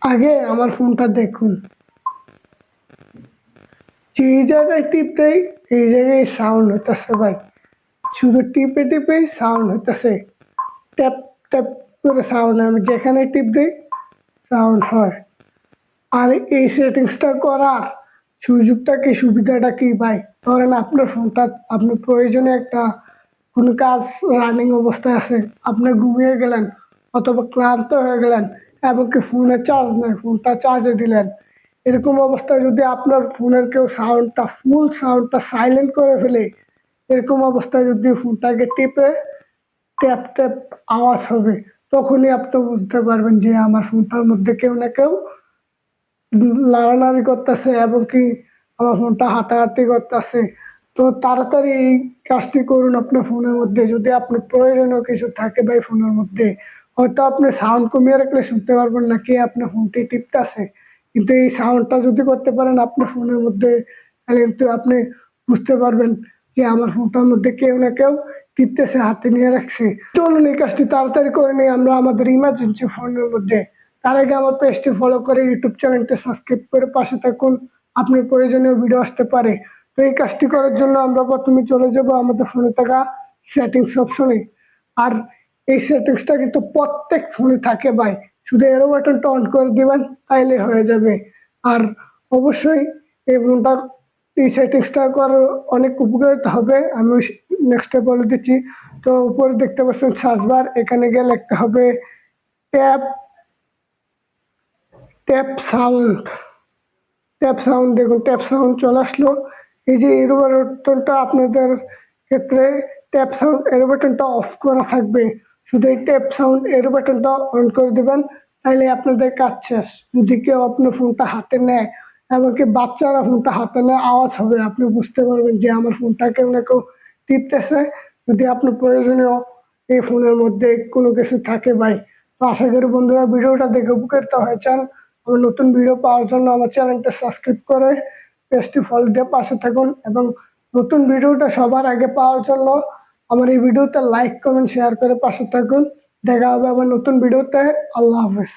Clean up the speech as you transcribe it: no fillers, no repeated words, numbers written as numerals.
আগে আমার ফোনটা দেখুন, যে জায়গায় টিপতেই এই জায়গায় সাউন্ড হইতেছে ভাই। শুধু টিপে টিপেই সাউন্ড হইতেছে, ট্যাপ ট্যাপ করে সাউন্ড। আমি যেখানে টিপ দিই সাউন্ড হয়। আর এই সেটিংসটা করার সুযোগটা কি, সুবিধাটা কি ভাই? ধরেন আপনার ফোনটা, আপনি প্রয়োজনে একটা কোনো কাজ রানিং অবস্থায় আছে, আপনি ঘুমিয়ে গেলেন অথবা ক্লান্ত হয়ে গেলেন, এমনকি ফোনে চার্জ নেই, ফোনটা চার্জে দিলেন, এরকম অবস্থায় যদি আপনার ফোনের কেউ সাউন্ডটা, ফুল সাউন্ডটা সাইলেন্ট করে ফেলে, এরকম অবস্থায় যদি ফোনটাকে টিপে ট্যাপ ট্যাপ আওয়াজ হবে, তখনই আপনি বুঝতে পারবেন যে আমার ফোনটার মধ্যে কেউ না কেউ লাড়ালাড়ি করতেছে এবং কি আমার ফোনটা হাতাহাতি করতেছে। তো তাড়াতাড়ি এই কাজটি করুন আপনার ফোনের মধ্যে। যদি আপনার প্রয়োজনীয় কিছু থাকে ভাই ফোনের মধ্যে, হয়তো আপনি সাউন্ড কমিয়ে রাখলে শুনতে পারবেন না কে আপনার ফোনটি টিপতেছে, কিন্তু এই সাউন্ডটা যদি করতে পারেন আপনার ফোনের মধ্যে, তাহলে কিন্তু আপনি বুঝতে পারবেন যে আমার ফোনটার মধ্যে কেউ না কেউ টিপতেছে, হাতে নিয়ে রাখছে। চলুন এই কাজটি তাড়াতাড়ি করে নিই আমরা আমাদের ইমার্জেন্সি ফোনের মধ্যে। তার আগে আমার পেজটি ফলো করে ইউটিউব চ্যানেলটি সাবস্ক্রাইব করে পাশে থাকুন, আপনার প্রয়োজনীয় ভিডিও আসতে পারে। তো এই কাজটি করার জন্য আমরা প্রথমে চলে যাব আমাদের ফোনে থাকা সেটিংস অপশনে। আর এই সেটিংসটা কিন্তু প্রত্যেক ফোনে থাকে ভাই, শুধু এরো বাটনটা অন করে দিবেন তাইলে হয়ে যাবে। আর অবশ্যই এই ফোনটা, এই সেটিংসটা করার অনেক উপকারিতা হবে, আমি নেক্সটে বলে দিচ্ছি। তো উপরে দেখতে পাচ্ছেন সার্চ বার, এখানে গিয়ে লিখতে হবে tap tap sound. Tap sound, দেখুন ট্যাপ সাউন্ড চলে আসলো। এই যে এরো বাটনটা আপনাদের ক্ষেত্রে ট্যাপ সাউন্ড এরো বাটনটা অফ করা থাকবে, শুধু এই ট্যাপ সাউন্ড এরো বাটনটা অন করে দেবেন, তাহলে আপনাদের কাজ শেষ। যদি কেউ আপনার ফোনটা হাতে নেয়, এমনকি বাচ্চারা ফোনটা হাতে নেয়, আওয়াজ হবে, আপনি বুঝতে পারবেন যে আমার ফোনটা কেউ না কেউ টিপতেছে। যদি আপনার প্রয়োজনীয় এই ফোনের মধ্যে কোনো কিছু থাকে ভাই। তো আশা করি বন্ধুরা ভিডিওটা দেখে উপকৃত হয়েছেন। আমার নতুন ভিডিও পাওয়ার জন্য আমার চ্যানেলটা সাবস্ক্রাইব করে পেজটি ফলো দিয়ে পাশে থাকুন, এবং নতুন ভিডিওটা সবার আগে পাওয়ার জন্য আমার এই ভিডিওতে লাইক কমেন্ট শেয়ার করে পাশে থাকুন। দেখা হবে আবার নতুন ভিডিওতে। আল্লাহ হাফেজ।